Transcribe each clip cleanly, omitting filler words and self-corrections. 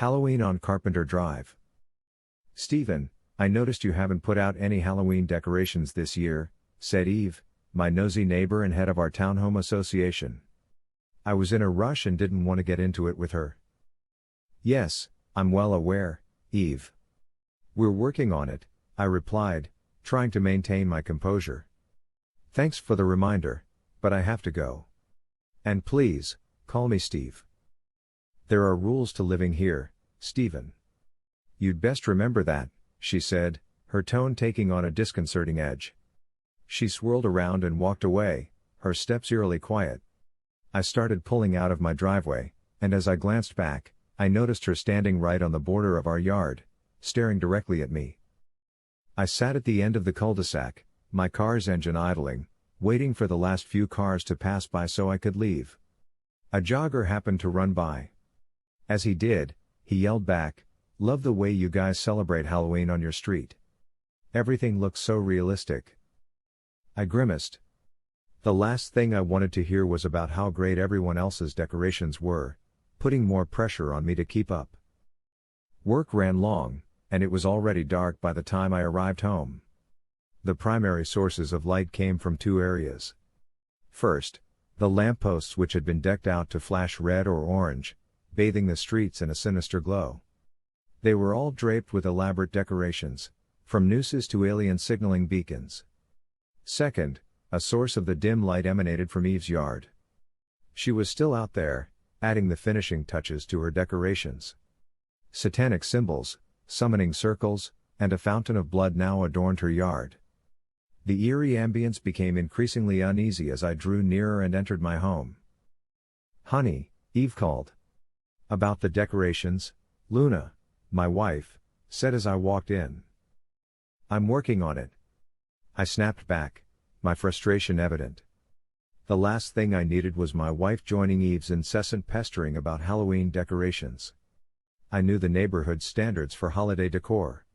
Halloween on Carpenter Drive. Stephen, I noticed you haven't put out any Halloween decorations this year, said Eve, my nosy neighbor and head of our townhome association. I was in a rush and didn't want to get into it with her. Yes, I'm well aware, Eve. We're working on it, I replied, trying to maintain my composure. Thanks for the reminder, but I have to go. And please, call me Steve. There are rules to living here, Stephen. You'd best remember that, she said, her tone taking on a disconcerting edge. She swirled around and walked away, her steps eerily quiet. I started pulling out of my driveway, and as I glanced back, I noticed her standing right on the border of our yard, staring directly at me. I sat at the end of the cul-de-sac, my car's engine idling, waiting for the last few cars to pass by so I could leave. A jogger happened to run by. As he did, he yelled back, "Love the way you guys celebrate Halloween on your street. Everything looks so realistic." I grimaced. The last thing I wanted to hear was about how great everyone else's decorations were, putting more pressure on me to keep up. Work ran long, and it was already dark by the time I arrived home. The primary sources of light came from two areas. First, the lampposts which had been decked out to flash red or orange, bathing the streets in a sinister glow. They were all draped with elaborate decorations, from nooses to alien signaling beacons. Second, a source of the dim light emanated from Eve's yard. She was still out there, adding the finishing touches to her decorations. Satanic symbols, summoning circles, and a fountain of blood now adorned her yard. The eerie ambience became increasingly uneasy as I drew nearer and entered my home. "Honey," Eve called. "About the decorations," Luna, my wife, said as I walked in. "I'm working on it." I snapped back, my frustration evident. The last thing I needed was my wife joining Eve's incessant pestering about Halloween decorations. I knew the neighborhood's standards for holiday decor.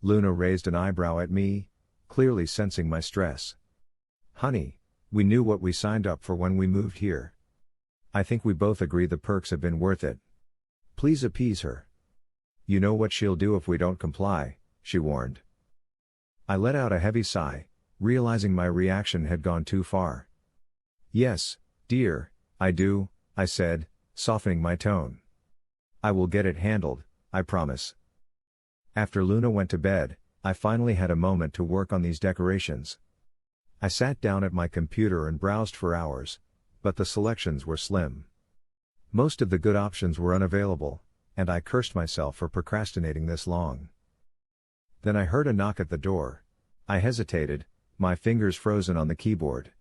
Luna raised an eyebrow at me, clearly sensing my stress. "Honey, we knew what we signed up for when we moved here. I think we both agree the perks have been worth it. Please appease her. You know what she'll do if we don't comply," she warned. I let out a heavy sigh, realizing my reaction had gone too far. "Yes, dear, I do," I said, softening my tone. "I will get it handled, I promise." After Luna went to bed, I finally had a moment to work on these decorations. I sat down at my computer and browsed for hours, but the selections were slim. Most of the good options were unavailable, and I cursed myself for procrastinating this long. Then I heard a knock at the door. I hesitated, my fingers frozen on the keyboard.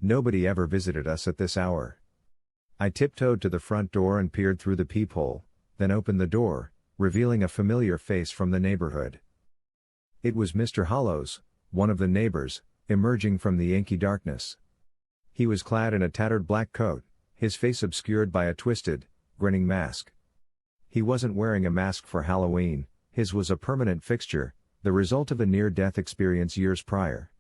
Nobody ever visited us at this hour. I tiptoed to the front door and peered through the peephole, then opened the door, revealing a familiar face from the neighborhood. It was Mr. Hollows, one of the neighbors, emerging from the inky darkness. He was clad in a tattered black coat, his face obscured by a twisted, grinning mask. He wasn't wearing a mask for Halloween, his was a permanent fixture, the result of a near-death experience years prior.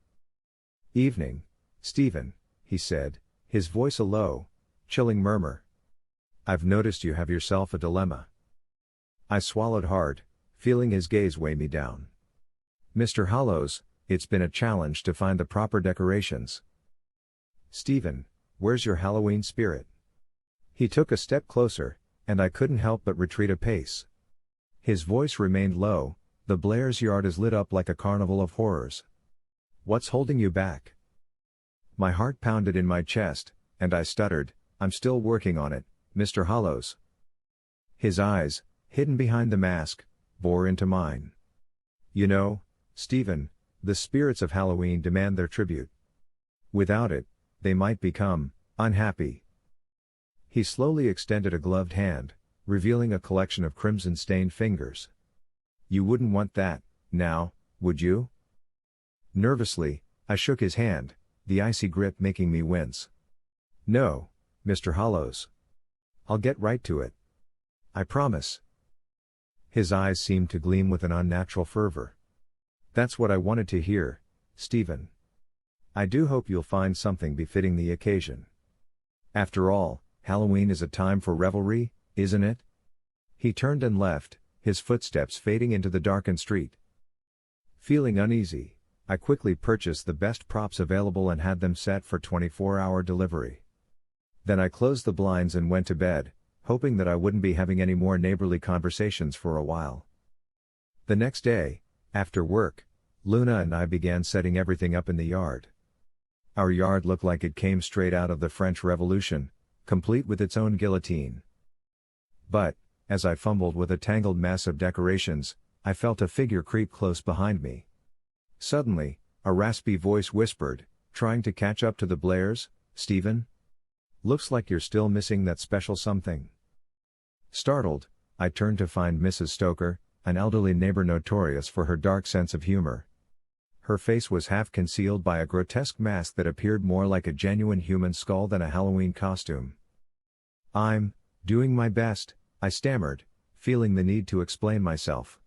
"Evening, Stephen," he said, his voice a low, chilling murmur. "I've noticed you have yourself a dilemma." I swallowed hard, feeling his gaze weigh me down. "Mr. Hollows, it's been a challenge to find the proper decorations." "Stephen, where's your Halloween spirit?" He took a step closer, and I couldn't help but retreat a pace. His voice remained low, "The Blair's yard is lit up like a carnival of horrors. What's holding you back?" My heart pounded in my chest, and I stuttered, "I'm still working on it, Mr. Hollows." His eyes, hidden behind the mask, bore into mine. "You know, Stephen, the spirits of Halloween demand their tribute. Without it, they might become unhappy." He slowly extended a gloved hand, revealing a collection of crimson-stained fingers. "You wouldn't want that, now, would you?" Nervously, I shook his hand, the icy grip making me wince. "No, Mr. Hollows. I'll get right to it. I promise." His eyes seemed to gleam with an unnatural fervor. "That's what I wanted to hear, Stephen. I do hope you'll find something befitting the occasion. After all, Halloween is a time for revelry, isn't it?" He turned and left, his footsteps fading into the darkened street. Feeling uneasy, I quickly purchased the best props available and had them set for 24-hour delivery. Then I closed the blinds and went to bed, hoping that I wouldn't be having any more neighborly conversations for a while. The next day, after work, Luna and I began setting everything up in the yard. Our yard looked like it came straight out of the French Revolution, complete with its own guillotine. But, as I fumbled with a tangled mess of decorations, I felt a figure creep close behind me. Suddenly, a raspy voice whispered, trying to catch up to the blares, "Stephen? Looks like you're still missing that special something." Startled, I turned to find Mrs. Stoker, an elderly neighbor notorious for her dark sense of humor. Her face was half concealed by a grotesque mask that appeared more like a genuine human skull than a Halloween costume. "I'm doing my best," I stammered, feeling the need to explain myself.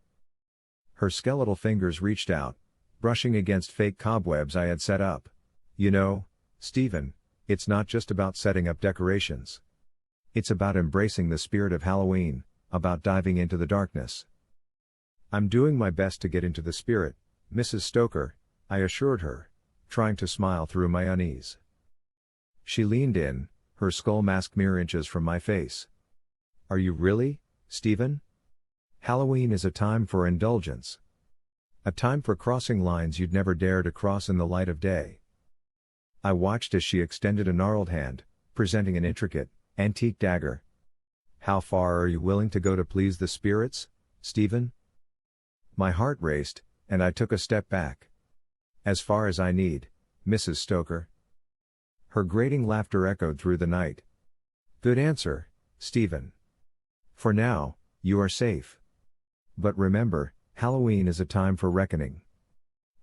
Her skeletal fingers reached out, brushing against fake cobwebs I had set up. "You know, Stephen, it's not just about setting up decorations. It's about embracing the spirit of Halloween, about diving into the darkness." "I'm doing my best to get into the spirit, Mrs. Stoker," I assured her, trying to smile through my unease. She leaned in, her skull mask mere inches from my face. "Are you really, Stephen? Halloween is a time for indulgence. A time for crossing lines you'd never dare to cross in the light of day." I watched as she extended a gnarled hand, presenting an intricate, antique dagger. "How far are you willing to go to please the spirits, Stephen?" My heart raced, and I took a step back. "As far as I need, Mrs. Stoker." Her grating laughter echoed through the night. "Good answer, Stephen. For now, you are safe. But remember, Halloween is a time for reckoning.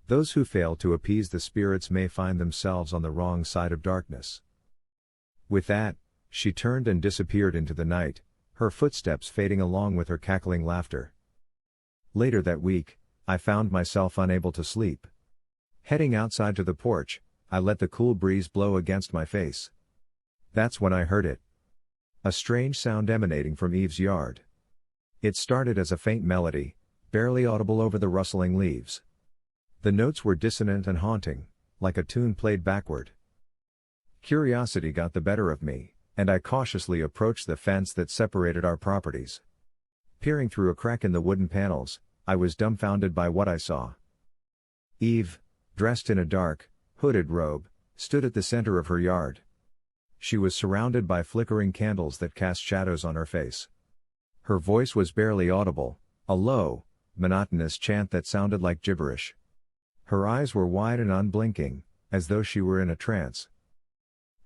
Those who fail to appease the spirits may find themselves on the wrong side of darkness." With that, she turned and disappeared into the night, her footsteps fading along with her cackling laughter. Later that week, I found myself unable to sleep. Heading outside to the porch, I let the cool breeze blow against my face. That's when I heard it. A strange sound emanating from Eve's yard. It started as a faint melody, barely audible over the rustling leaves. The notes were dissonant and haunting, like a tune played backward. Curiosity got the better of me, and I cautiously approached the fence that separated our properties. Peering through a crack in the wooden panels, I was dumbfounded by what I saw. Eve, dressed in a dark, hooded robe, stood at the center of her yard. She was surrounded by flickering candles that cast shadows on her face. Her voice was barely audible, a low, monotonous chant that sounded like gibberish. Her eyes were wide and unblinking, as though she were in a trance.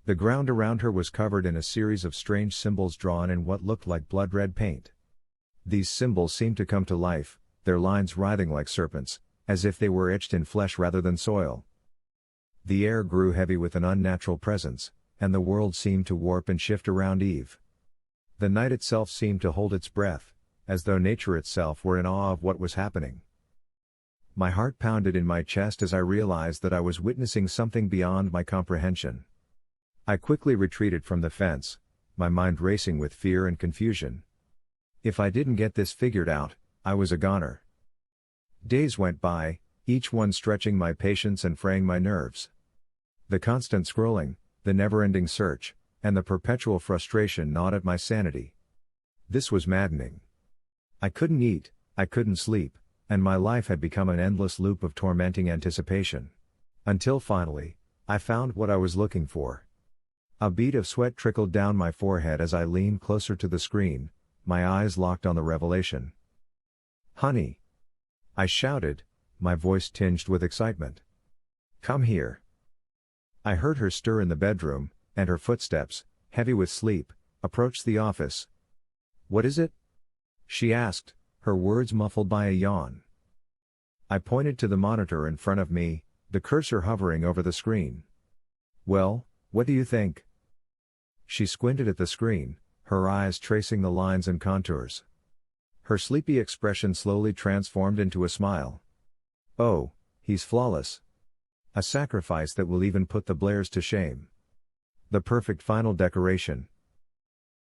The ground around her was covered in a series of strange symbols drawn in what looked like blood-red paint. These symbols seemed to come to life, their lines writhing like serpents, as if they were etched in flesh rather than soil. The air grew heavy with an unnatural presence, and the world seemed to warp and shift around Eve. The night itself seemed to hold its breath, as though nature itself were in awe of what was happening. My heart pounded in my chest as I realized that I was witnessing something beyond my comprehension. I quickly retreated from the fence, my mind racing with fear and confusion. If I didn't get this figured out, I was a goner. Days went by, each one stretching my patience and fraying my nerves. The constant scrolling, the never-ending search, and the perpetual frustration gnawed at my sanity. This was maddening. I couldn't eat, I couldn't sleep, and my life had become an endless loop of tormenting anticipation. Until finally, I found what I was looking for. A bead of sweat trickled down my forehead as I leaned closer to the screen, my eyes locked on the revelation. "Honey!" I shouted, my voice tinged with excitement. "Come here." I heard her stir in the bedroom, and her footsteps, heavy with sleep, approached the office. "What is it?" she asked, her words muffled by a yawn. I pointed to the monitor in front of me, the cursor hovering over the screen. "Well, what do you think?" She squinted at the screen, her eyes tracing the lines and contours. Her sleepy expression slowly transformed into a smile. "Oh, he's flawless. A sacrifice that will even put the Blairs to shame. The perfect final decoration,